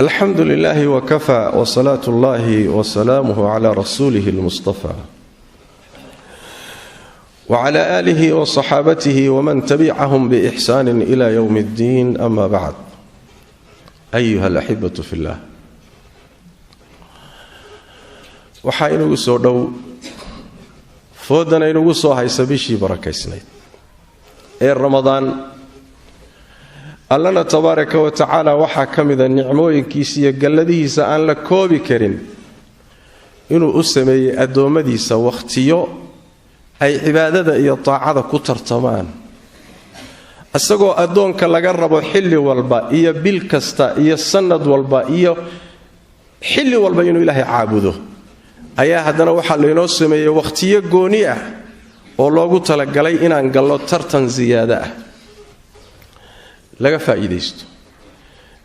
الحمد لله وكفى وصلاة الله وسلامه على رسوله المصطفى وعلى آله وصحابته ومن تبعهم بإحسان إلى يوم الدين. أما بعد، أيها الأحبة في الله، waxaa inagu soo dhow foodana inagu soo haysa bishii barakaysnayd ee Ramadaan. Allana tabaaraka wa tacaala waxaa ka mid ah nicmooyinkiisa iyo galladihiisa aan la koobi karin inuu u sameeyey addoommadiisa waqtiyo ay cibaadada iyo taacada ku tartamaan, isagoo addoonka laga rabo xilli walba iyo bil kasta iyo sanad walba iyo xilli walba inuu Ilaahay caabudo, ayaa haddana waxaa laynoo sameeyey waqtiyo gooni ah oo loogu talagalay inaan gallo tartan ziyaada ah laga faa'iideysto.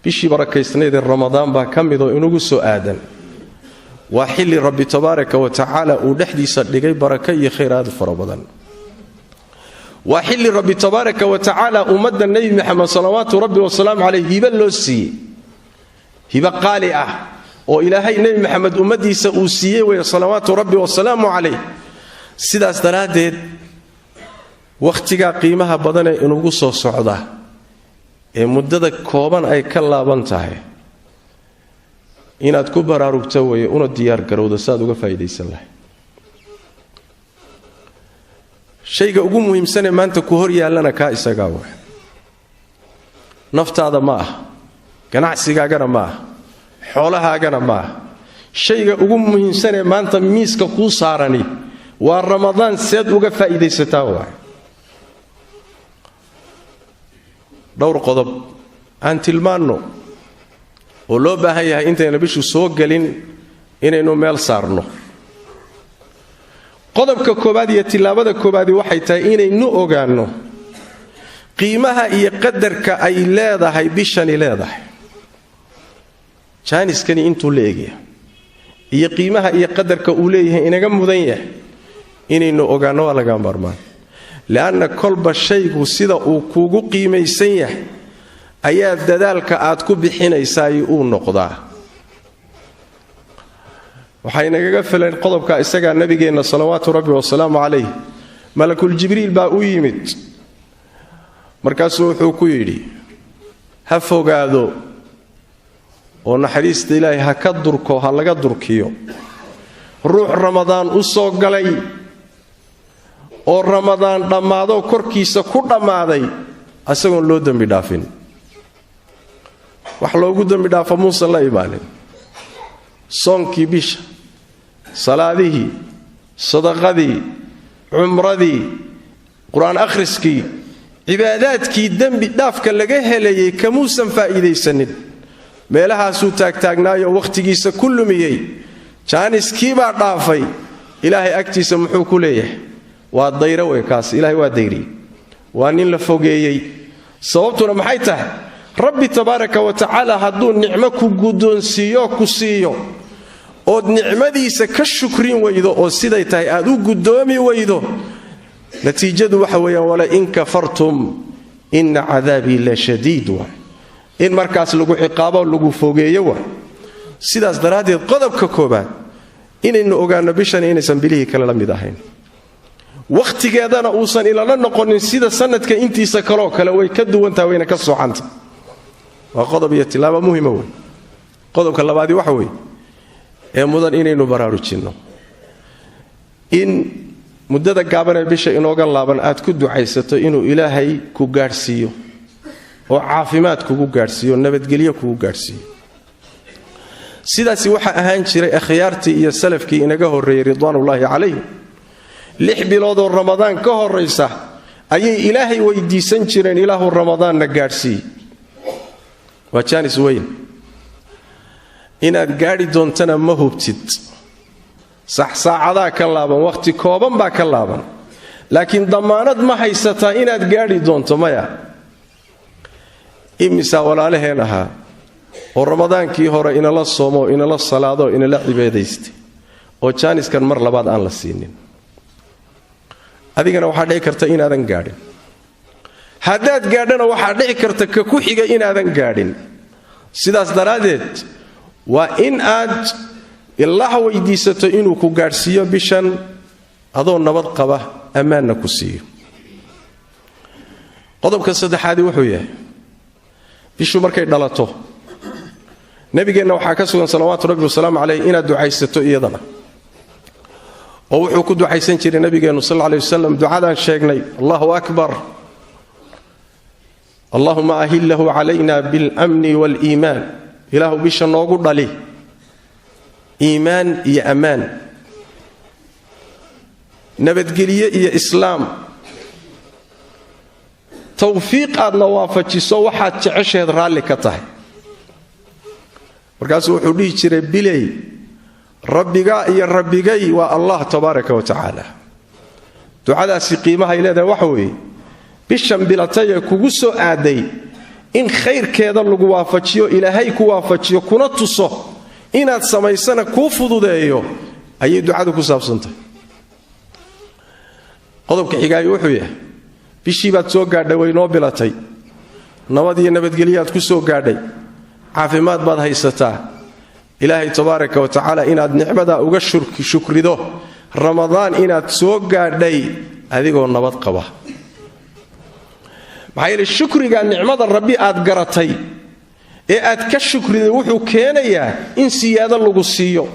bishii barakaysnayd ee Ramadaan baa ka mid oo inagu soo aadan. waa xilli Rabbi tabaaraka wa tacaala uu dhexdiisa dhigay baraka iyo khayraad fara badan. waa xilli Rabbi tabaaraka wa tacaala ummadda Nabi Muhammad salawaatu rabbi wa salaam alayhi hiba loo siiyey, hiba qaali ah oo Ilaahay Nabi Muhammad ummadiisa uu siiyey way salawaatu rabbi wa salaamu alayhi. sidaas daraadeed waqtiga qiimaha badan ee inagu soo socda ee muddada kooban ay ka laaban tahay inaad ku baraarugto way una diyaar garowdo saad uga faa'iideysan lahayd. shayga ugu muhiimsan ee maanta ku hor yaalana ka isaga wax naftaada ma ah, ganacsigaagana ma ah, xoolahaagana ma ah. shayga ugu muhiimsan ee maanta miiska ku saarani waa Ramadaan seed uga faa'iideysataa waa dhowr qodob aan tilmaanno oo loo baahan yahay intayna bishu soo galin inaynu meel saarno. qodobka koobaad iyo tilaabada koobaad waxay tahay inaynu ogaanno qiimaha iyo qadarka ay leedahay bishani leedahay. jaaniskani intuu leeyahay iyo qiimaha iyo qadarka uu leeyahay inaga mudan yahay inaynu ogaanno waa laga maarmaan. لأن كل شيء سيدا وكوغو قيمي سنيح أيات دادالك آتكو بحين يسايئون نقضاه. وحين يقفل القضب كإساقا النبي جينا صلوات ربي والسلام عليه ملك الجبريل باويمت مركزه حكويري هفوق هذا ونحريست إلهي هكدركو هلقدركيو روح رمضان أصوق علي oo Ramadaan dhamaado korkiisa ku dhamaaday asagoon loo dambi dhaafin. wax loogu dambi dhaafo muusan la imaanin. soonkii bisha, salaadihii, sadaqadii, umradii, quraan akhriskii, cibaadaadkii dambi dhaafka laga helayay kamuusan faa'iideysanin. meelahaasuu taagtaagnaayo waqtigiisa ku lumiyay. jaaniskii baa dhaafay. ilaahay agtiisa muxuu ku leeyahay? waa dayro way kaas. ilaahay waa dayri, waa nin la fogeeyay. sababtuna maxay tahay? rabbi tabaaraka wa tacaala hadduu nicmo ku guddoonsiiyo ku siiyo ood nicmadiisa ka shukrin weydo oo siday tahay aad u guddoomi weydo, natiijadu waxa weeyaan wala in kafartum inna cadaabii la shadiid. in markaas lagu ciqaabo lagu fogeeyo waa. sidaas daraadeed qodobka koobaad inaynu ogaano bishan inaysan bilihii kale la mid ahayn, waqtigeedana uusan ilaa noqonin sida sanadka intiisa kale way ka duwantaa wayna ka soocanta. waa qodob iyo tilaabo muhiim ah. qodobka labaad waxa weey ee mudan inaynu baraarujino in muddada gaaban ee bisha inooga laaban aad ku ducaysato inuu Ilaahay ku gaarsiiyo oo caafimaad kugu gaarsiiyo, nabadgelyo kugu gaarsiiyo. sidaasi waxa ahaan jiray akhyaartii iyo salafkii inaga horeeyay ridwaanullaahi calayhim. 6 bilood oo Ramadaan ka horeysa ayay Ilaahay weydiisan jireen Ilaahu Ramadaanna gaarsiiy. waa jaanis weyn inaad gaari doontana ma hubtid. saacada ka laaban, waqti kooban baa ka laaban, laakiin damaanad ma haysataa inaad gaari doonto maya. imisa walaalaheen ahaa oo Ramadaankii hore inala soomo, inala salaado, inala cibaadaystay oo jaaniskan mar labaad aan la siinin. adigana waxa dhici karta inaadan gaadhin. haddaad gaadhana waxaa dhici karta ka ku xiga inaadan gaadhin. sidaas daraadeed waa in aad ilaaha weydiisato inuu ku gaadhsiiyo bishan adoo nabad qaba ammaanna ku siiyo. qodobka saddexaad wuxuu yahay bishu markay dhalato nabigeenna waxaa ka sugan salawaatu rabbi wasalaamu calayh inaad ducaysato iyadana oo wuxuu ku ducaysan jiray nabigeennu sal alla alayh wasalam ducadaan sheegnay allahu akbar allahuma ahillahu calayna biاlamni waaliimaan ilaahu bisha noogu dhali iimaan iyo ammaan nabadgelye iyo islaam tawfiiq aadna waafajiso waxaad jecesheed raalli ka tahay. markaasuu wuxuu dhihi jiray biley rabbigaa iyo rabbigay waa allah tabaaraka wa tacaala. ducadaasi qiimahay leedahay waxa weeye bishan bilatayee kugu soo aaday in khayrkeeda lagu waafajiyo ilaahay ku waafajiyo kuna tuso inaad samaysana kuu fududeeyo ayay ducadu ku saabsantahay. qodobka xigaayo wuxuu yahay bishii baad soo gaadhay way noo bilatay nabad iyo nabadgelyaad ku soo gaadhay caafimaad baad haysataa ilaahay tabaaraka wa tacaala inaad nicmada uga shukrido ramadaan inaad soo gaadhay adigoo nabad qaba. maxaa yeelay shukriga nicmada rabbi aad garatay ee aad ka shukriday wuxuu keenayaa in siyaado lagu siiyo.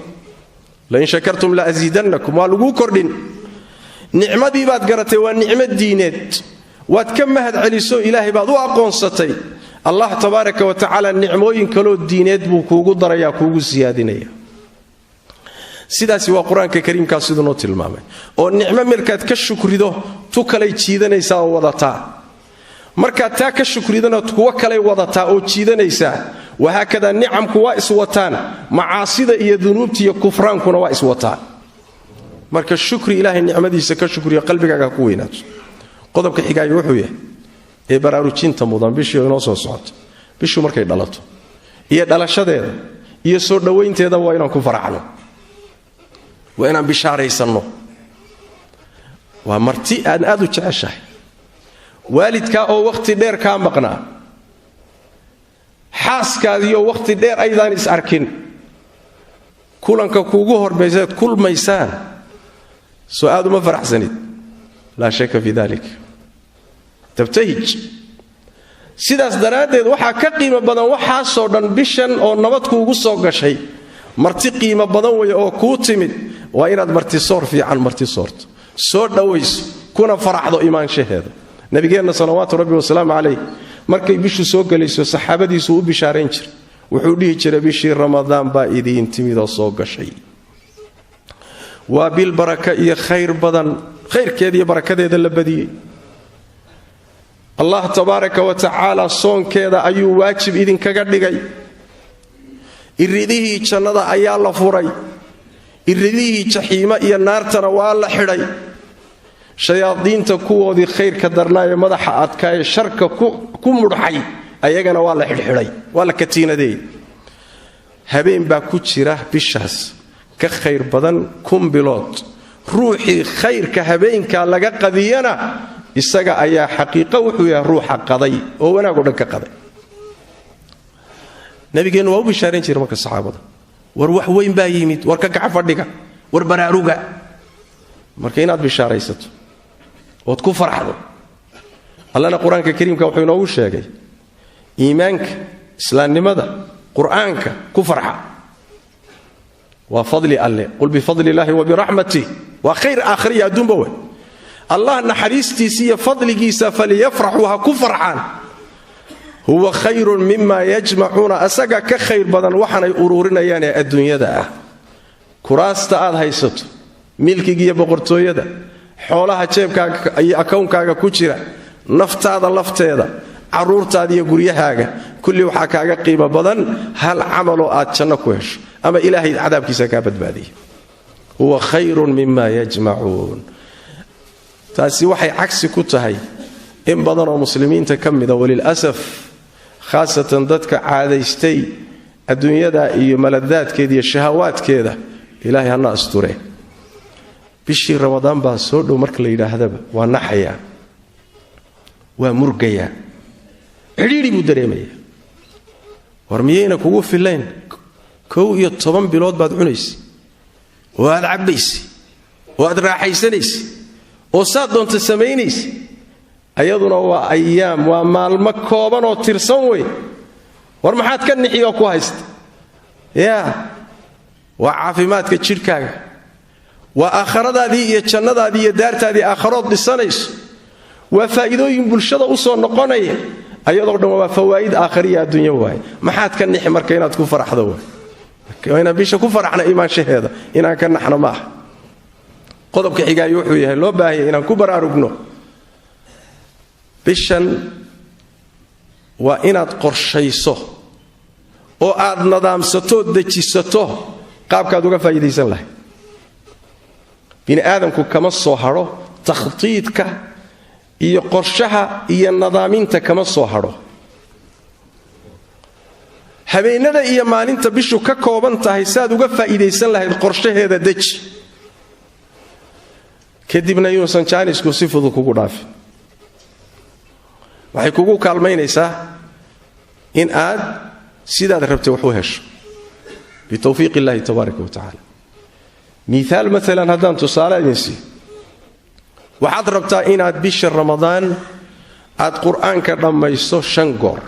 lain shakartum la asiidannakum waa laguu kordhin. nicmadii baad garatay waa nicmo diineed waad ka mahad celiso ilaahay baad u aqoonsatay allah tabaaraka wa tacaala nicmooyin kaloo diineed buu kuugu darayaa kuugu siyaadinaya. sidaasi waa qur-aanka kariimkaa siduu noo tilmaamay oo nicmo markaad ka shukrido tu kalay jiidanaysaa oo wadataa markaad taa ka shukridana kuwa kalay wadataa oo jiidanaysaa wahaakadaa nicamku waa iswataan macaasida iyo dunuubta iyo kufraankuna waa iswataan. marka shukri ilaahay nicmadiisa ka shukriya qalbigaaga ku weynaato. qodobka xigaayo wuxuu yahay ee baraarujinta mudan bishii inoo soo socoto bishu markay dhalato iyo dhalashadeeda iyo soo dhowaynteeda waa inaan ku faraxno waa inaan bishaaraysanno. waa marti aan aad u jeceshahay waalidkaa oo wakhti dheer kaa maqnaa xaaskaadiyo wakhti dheer aydaan is arkin kulanka kuugu hormaysaad kulmaysaan soo aad uma faraxsanid laa shaka fi dalik tabtahij. sidaas daraaddeed waxaa ka qiimo badan waxaasoo dhan bishan oo nabad kuugu soo gashay marti qiimo badan weeye oo kuu timid waa inaad martisoor fiican martisoorto soo dhowayso kuna faraxdo imaanshaheeda. nabigeenna salawaatu rabbi wasalaamu calayh markay bishu soo gelayso saxaabadiisu u bishaarayn jiray wuxuu dhihi jiray bishii ramadaan baa idiin timidoo soo gashay waa bil baraka iyo khayr badan khayrkeeda iyo barakadeeda la badiyey. allah tabaaraka wa tacaala soonkeeda ayuu waajib idinkaga dhigay. iridihii jannada ayaa la furay iridihii jaxiimo iyo naartana waa la xidhay. shayaadiinta kuwoodii khayrka darnaayee madaxa adkaayee sharka ku mudxay ayagana waa la xidhxidhay waa la katiinadeeyey. habeen baa ku jira bishaas ka khayr badan 1,000 bilood. ruuxii khayrka habeenkaa laga qadiyana isaga ayaa xaqiiqo wuxuu yahay ruuxa qaday oo wanaagoo dhan ka qaday. nabigeennu waa u bishaarayn jiray marka saxaabada war wax weyn baa yimid war ka gaca fadhiga war baraaruga marka inaad bishaaraysato ood ku farxdo. allana qur-aanka kariimka wuxuu inoogu sheegay iimaanka islaamnimada qur-aanka ku farxa waa fadli alle qul bifadli illaahi wa biraxmatih waa khayr aakhiriya adduunba wey. allah naxariistiisa iyo fadligiisa faliyafraxuu ha ku farxaan huwa khayrun mima yajmacuuna asaga ka khayr badan waxaanay uruurinayaan ee adduunyada ah. kuraasta aad haysato milkiga iyo boqortooyada xoolaha jeebkaaga iyo akawnkaaga ku jira naftaada lafteeda caruurtaada iyo guryahaaga kulli waxaa kaaga qiimo badan hal camaloo aad janno ku hesho ama ilaahay cadaabkiisa kaa badbaadiya. huwa khayrun mima yajmacuun. taasi waxay cagsi ku tahay in badanoo muslimiinta ka mida walilasaf khaasatan dadka caadaystay adduunyada iyo maladaadkeeda iyo shahawaadkeeda ilaahay hana asture. bishii ramadaan baa soo dhow marka la yidhaahdaba waa naxayaa waa murgayaa cidhiidhi buu dareemayaa warmiyayna kugu filayn 11 bilood baad cunaysi oo aad cabaysi oo aad raaxaysanaysi oo saad doonto samaynaysi ayaduna waa ayaam waa maalmo kooban oo tirsan way war maxaad ka nixiyo ku haysta waa caafimaadka jidhkaaga waa aakhiradaadii iyo jannadaadii iyo daartaadii aakhirood dhisanayso waa faa'iidooyin bulshada u soo noqonaya ayadoo dhan waa fawaa'id aakhiriya adduunyo waay maxaad ka nixi marka inaad ku faraxdo waay inaan bisha ku faraxna imaanshaheeda inaan ka naxno ma aha qodobka xigaayo wuxuu yahay loo baahaya inaan ku baraarugno bishan waa inaad qorshayso oo aad nadaamsato dejisato qaabkaad uga faa'iidaysan lahay bini aadamku kama soo haro takhtiidka iyo qorshaha iyo nadaaminta kama soo haro habeenada iyo maalinta bishu ka kooban tahay saad uga faa'iidaysan lahayd qorshaheeda deji kadibna yuusan jaanisku si fudud kugu dhaafin waxay kugu kaalmaynaysaa in aad sidaad rabtay wax u hesho bitawfiiq illaahi tabaaraka wa tacaala miaal maalan haddaan tusaale idin siiyo waxaad rabtaa inaad bisha ramadaan aad qur'aanka dhammayso 5 goor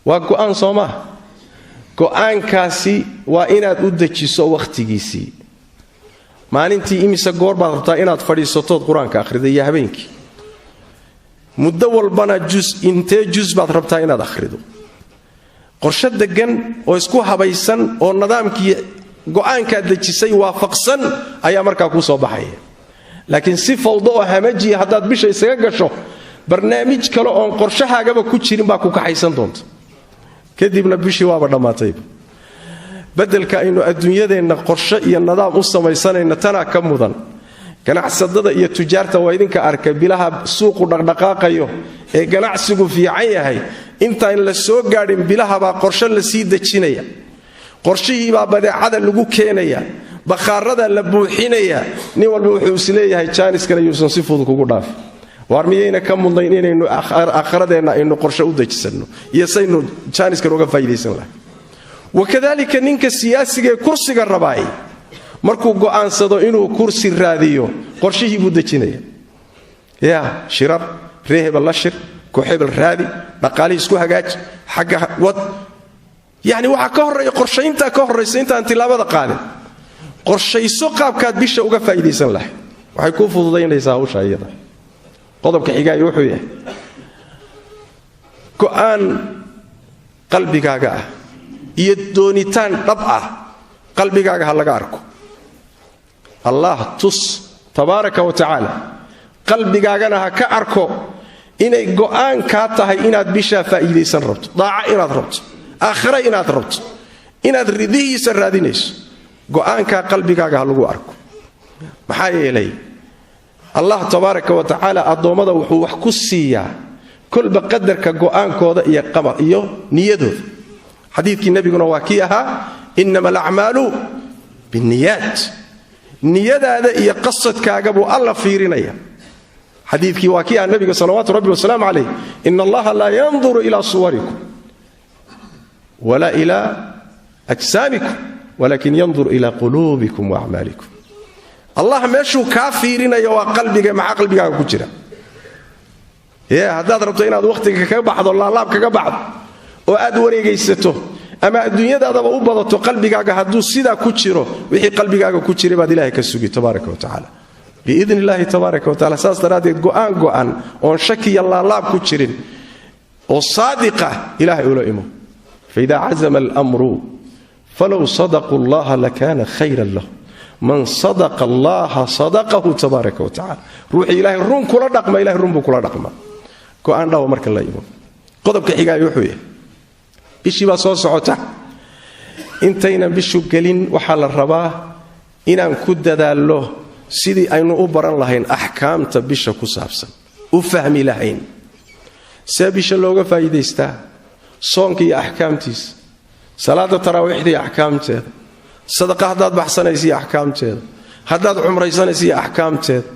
waa go'aan soo maaha go'aankaasi waa inaad u dejiso wakhtigiisii maalintii imise goor baad rabtaa inaad fadhiisatood qur-aanka akhrido iyo habeenkii muddo walbana intee juz baad rabtaa inaad akhrido qorshe degan oo isku habaysan oo nidaamkii go'aankaad dejisay waafaqsan ayaa markaa kuu soo baxaya laakiin si fawdo oo hamajiya haddaad bisha isaga gasho barnaamij kale oon qorshahaagaba ku jirin baa ku kaxaysan doonta kadibna bishii waaba dhammaatayba beddelka aynu adduunyadeenna qorshe iyo nidaam u samaysanayna tanaa ka mudan ganacsadada iyo tujaarta waa idinka arkay bilaha suuqu dhaqdhaqaaqayo ee ganacsigu fiican yahay intaan la soo gaadhin bilahabaa qorshe la sii dejinaya qorshihiibaa badeecada lagu keenaya bakhaarada la buuxinaya nin walba wuxuu isleeyahay jaaniskana yuusan si fudud kugu dhaafin waar miyayna ka mudnayn inaynu aakhiradeenna aynu qorshe u dejisanno iyo saynu jaaniskan uga faa'iidaysan lahay wakadalika ninka siyaasiga ee kursiga rabaay markuu go'aansado inuu kursi raadiyo qorshihii buu dejinaya shirar reehebel la shir kooxebel raadi dhaqaalihii isku hagaaji xagga wad yacni waxaa ka horreeya qorshayntaa ka horraysa intaan tilaabada qaadin qorshayso qaabkaad bisha uga faa'iidaysan lahay waxay kuu fududaynaysaa hawsha iyada qodobka xigaayo wuxuu yahay go'aan qalbigaaga ah iyo doonitaan dhab ah qalbigaaga ha laga arko allah tus tabaaraka wa tacaala qalbigaagana ha ka arko inay go'aan kaa tahay inaad bishaa faa'iidaysan rabto daaca inaad rabto aakhira inaad rabto inaad ridihiisa raadinayso go'aankaa qalbigaaga ha lagu arko maxaa yeelay allah tabaaraka wa tacaala addoommada wuxuu wax ku siiyaa kolba qadarka go'aankooda iyo niyadooda xadiidkii nebiguna waa kii ahaa innama alacmaalu binniyaat niyadaada iyo qasadkaaga buu alla fiirinaya xadiidkii waa kii ah nebiga salawaatu rabbi wasalaamu calayh ina allaha laa yanduru ilaa suwarikum walaa ilaa ajsaamikum walakin yandur ilaa quluubikum waacmaalikum allah meeshuu kaa fiirinayo waa qalbiga maxaa qalbigaaga ku jira haddaad rabto inaad wakhtiga kaga baxdo laalaab kaga baxdo oo aad wareegaysato ama adduunyadaadaba u badato qalbigaaga hadduu sidaa ku jiro wixii qalbigaaga ku jiray baad ilaahay ka sugi tabaaraka wa tacaala biidni illaahi tabaaraka wa tacala saas daraaddeed go'aan oon shakiya laalaab ku jirin oo saadiqa ilaahay ula imo faidaa cazama almru falow sadaquu allaha lakaana khayran lahu man sadaqa allaha sadaqahu tabaaraka wa tacala ruuxii ilaahay run kula dhaqma ilahay run buu kula dhaqma go'aan dhawa marka la imo qodobka xigaayo wuxuu yahay bishii baa soo socota intaynan bishu gelin waxaa la rabaa inaan ku dadaallo sidii aynu u baran lahayn axkaamta bisha ku saabsan u fahmi lahayn see bisha looga faa'iidaystaa soonka iyo axkaamtiisa salaada taraawiixda iyo axkaamteeda sadaqa haddaad baxsanaysa iyo axkaamteeda haddaad cumraysanaysa iyo axkaamteeda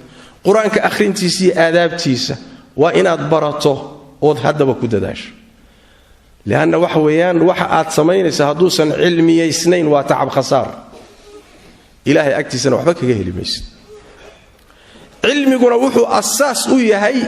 qur-aanka akhrintiisa iyo aadaabtiisa waa inaad barato ood haddaba ku dadaasho لأن وحويان وحقات سمينيس هدوسا علمي اثنين وتعب خسار إلهي أكتسنا وحبك جهل ميس علمي قنا وحو أساس ويهي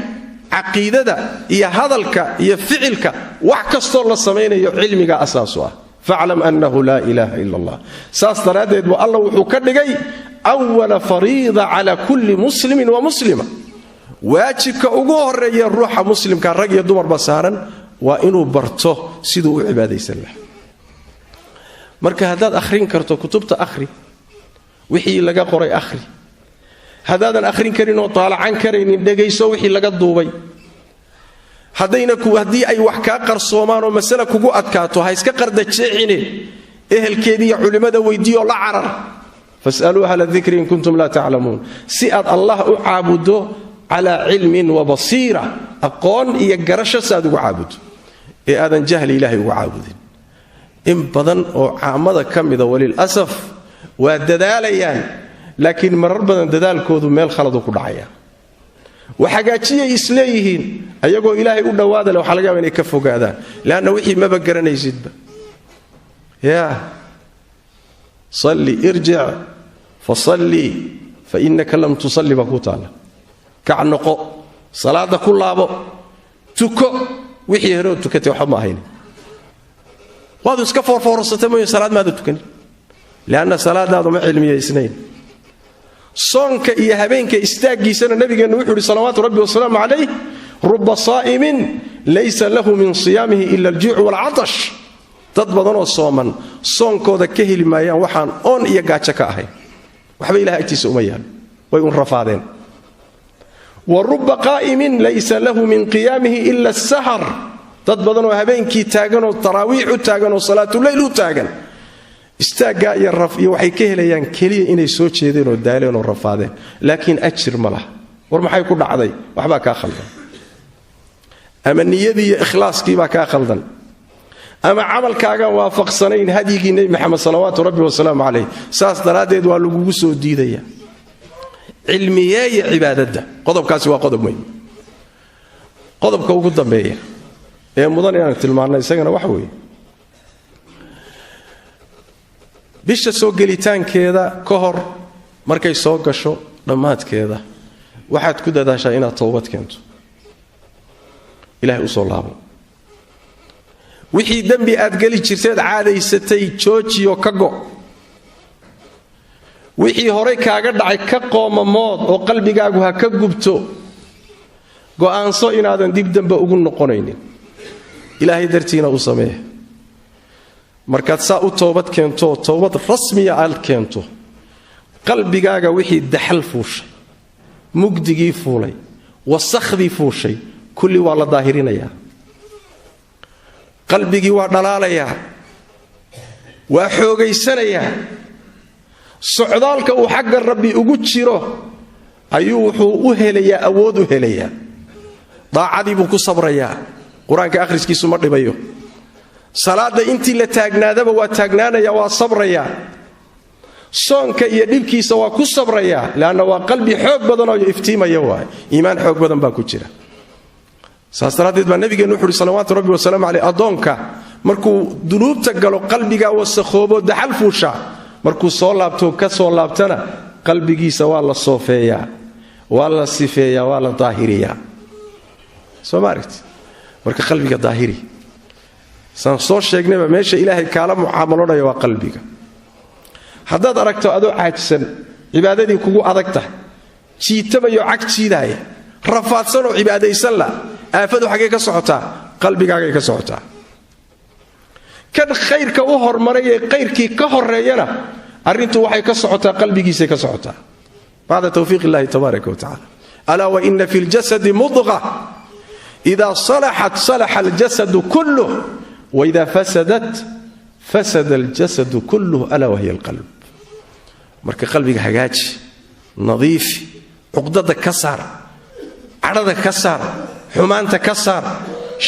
عقيدة يا هذلك يا فعلك وحكستر الله سميني علمك أساسها فاعلم أنه لا إله إلا الله ساس ترادد والله وحو كدغي أول فريضة على كل مسلم ومسلمة واجبك ugu horeeya ruuxa muslimka rag iyo dumar basaaran waa inuu barto sidoo uu cibaadaysan lahaa marka hadaad akhrin karto kutubta akhri wixii laga qoray akhri hadaadan akhrin karin oo taalacan kareynin dhageyso wixii laga duubay hadii ay wax ka qarsoomaan oo mas'ala kugu adkaato ha iska qardajeecine ehelkeedii iyo culimada weydiyo la carar fasalu ahla dhikri in kuntum la ta'lamun si ad allah u caabudo على علم وبصيرة أقون يقرش ساد وعابد هذا جهل إلهي وعابد إن بدن وعامضة كمذا وللأسف والدداليان لكن مرر بدن ددال كودو ميل خلطو كدعيا وحاجاتيه يسليهين أيقو إلهي قلنا وادا لو حلقا من يكفو قادا لأنه وحي ما بقرنا يزيد يا صلي ارجع فصلي فإنك لم تصلي بكوتالا كعنقو صلاة كلها أبو تكو وحي هرو تكتي وحما هين وهذا سكفور فرصة تموين صلاة ماذا تكني لأن صلاة هذا مع علمية اثنين صونك إيهابينك استاقي سنة النبي قال نوحي صلوات ربي والسلام عليه رب صائم ليس له من صيامه إلا الجوع والعطش تضبطون الصوما صونك وذا كهل ما يوحان أون إيقاتشك أهي وحبي لها اكتس أميان ويقول رفاضين والرب قائم ليس له من قيامه إلا السهر تضبطون هبينك تاغن والتراويح تاغن وصلاة الليل تاغن استاقا يرفي وحي كهليان كلي إني سوچيدين ودالين والرفاضين لكن أجر مله ورمحا يكون عضي وحبا كاخلدا أما النيذي إخلاص كيبا كاخلدا أما عمل كاغا وافق سنين هديك النبي محمد صلوات ربي والسلام عليه ساس دراديد واللقوسو ديديا علمية عبادته قضب كاسي وقضب مهم قضب كوكو دمبيه ee mudan inaan tilmaanay isagana wax weey bisha soo gelitaankeeda ka hor markay soo gasho dhamaadkeeda waxaad ku dadaashaa inaad toobad keento ilaahay u soo laabo wixii dambi aad gali jirteed caadaysatay joojiyo ka go wixii hore kaaga dhacay ka qoomamood oo qalbigaagu ha ka gubto go'aanso inaadan dib dambe ugu noqonaynin ilaahay dartiina u sameey markaad saa u toobad keento toobad rasmiya aad keento qalbigaaga wixii daxal fuushay mugdigii fuulay wasakhdii fuushay kulli waa la daahirinayaa qalbigii waa dhalaalayaa waa xoogaysanayaa socdaalka uu xagga rabbi ugu jiro ayuu wuxuu u helayaa awood u helayaa daacadii buu ku sabrayaa quraanka akhriskiisu ma dhibayo salaada intii la taagnaadaba waa taagnaanaya waa sabraya soonka iyo dhibkiisa waa ku sabraya laana waa qalbi xoog badan oo iftiimaya waa iimaan xoog badan baa ku jira saastaradeed baa nabigeenu wuxuu salawaatu rabbi wa salaam alayhi adoonka markuu dunuubta galo qalbiga wasakoobo daxal fuusha markuu soo laabto ka soo laabtana qalbigiisa waa la soofeeyaa waa la sifeeyaa waa la daahiriyaa soomaarti marka qalbiga daahiri san soo sheegnayba meesha ilaahay kaala mucaamaloonaya waa qalbiga haddaad aragto adoo caajsan cibaadadii kugu adagtahay jiitamayo cagjiidaaya rafaadsan oo cibaadaysan la aafadu xagee ka socotaa qalbigaagay ka socotaa kan khayrka u hormaray ee khayrkii ka horeeyana arintu waxay ka socotaa qalbigiisa ka socotaa baada tawfiiq ilaahi tabaaraka wa taala ala wa inna fil jasadi mudghah idha salahat salaha al jasadu kulluhu wa idha fasadat fasada al jasadu kulluhu ala wa hiya al qalb marka qalbiga hagaaji nadiif uqdada ka saar arada ka saar xumaanta ka saar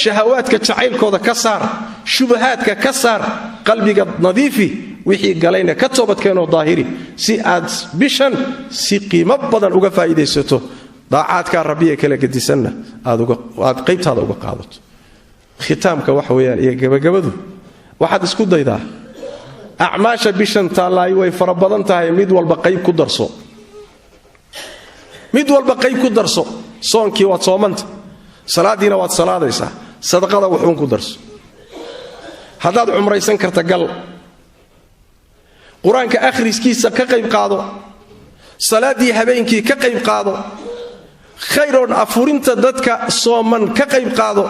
shahawaadka jacaylkooda ka saar shubahaadka ka saar qalbiga nadiifi wixii galayna ka toobad keenoo daahiri si aad bishan si qiimo badan uga faa'iideysato daacadka rabbiga kala gadisanna aad qaybtaada uga qaadato khitaamka waxa weeyaan iyo gabagabadu waxaad isku daydaa acmaasha bishan taalaay way fara badan tahay mid walba qayb ku darso soonkii waad soomanta salaadiina waad salaadaysaa sadaqada wuxuun ku darso haddaad cumraysan karta gal qur-aanka akhriskiisa ka qayb qaado salaadii habeenkii ka qayb qaado khayroon afurinta dadka sooman ka qayb qaado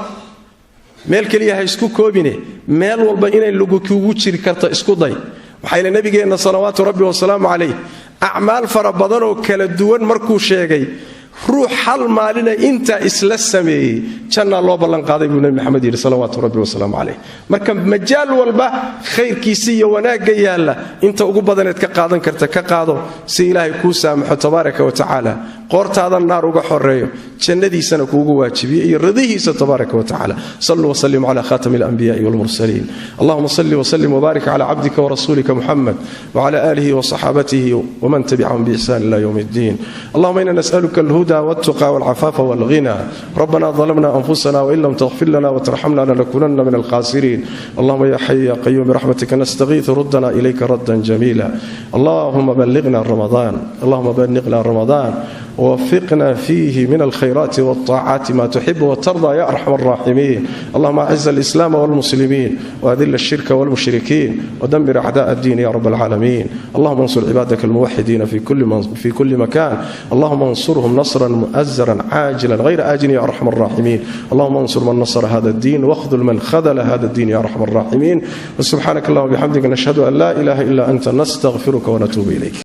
meel keliya ha isku koobine meel walba inay lagu kugu jiri karto isku day waxaa ila nabigeenna salawaatu rabbi wasalaamu calayh acmaal fara badanoo kala duwan markuu sheegay ruux hal maalina inta isla sameeyey janna loo ballan qaaday buu nabi maxamed yiri salawaatu rabbi wasalaamu calayh marka majaal walba khayrkiisa iyo wanaagga yaalla inta ugu badaneed ka qaadan karta ka qaado si ilaahay kuu saamaxo tabaaraka wa tacaala qoortaada naar uga xoreeyo jannadiisana kuugu waajibiyo iyo radihiisa tabaaraka wa tacaala sallu wa sallim ala khatamil anbiya'i wal mursalin allahumma salli wa sallim wa barik ala abdika wa rasulika muhammad wa ala alihi wa sahbatihi wa man tabi'ahum bi ihsan ila yawmiddin allahumma inna nas'aluka الهدى والتقى والعفاف والغنى ربنا ظلمنا أنفسنا وإن لم تغفر لنا وترحمنا لنكونن من الخاسرين اللهم يا حي يا قيوم برحمتك نستغيث ردنا إليك ردا جميلا اللهم بلغنا رمضان ووفقنا فيه من الخيرات والطاعات ما تحب وترضى يا أرحم الراحمين اللهم أعز الإسلام والمسلمين وأذل الشرك والمشركين ودمر أعداء الدين يا رب العالمين اللهم انصر عبادك الموحدين في كل مكان اللهم انصرهم نصرا مؤزرا عاجلا غير آجل يا أرحم الراحمين اللهم انصر من نصر هذا الدين واخذل من خذل هذا الدين يا أرحم الراحمين وسبحانك اللهم وبحمدك نشهد أن لا إله إلا أنت نستغفرك ونتوب إليك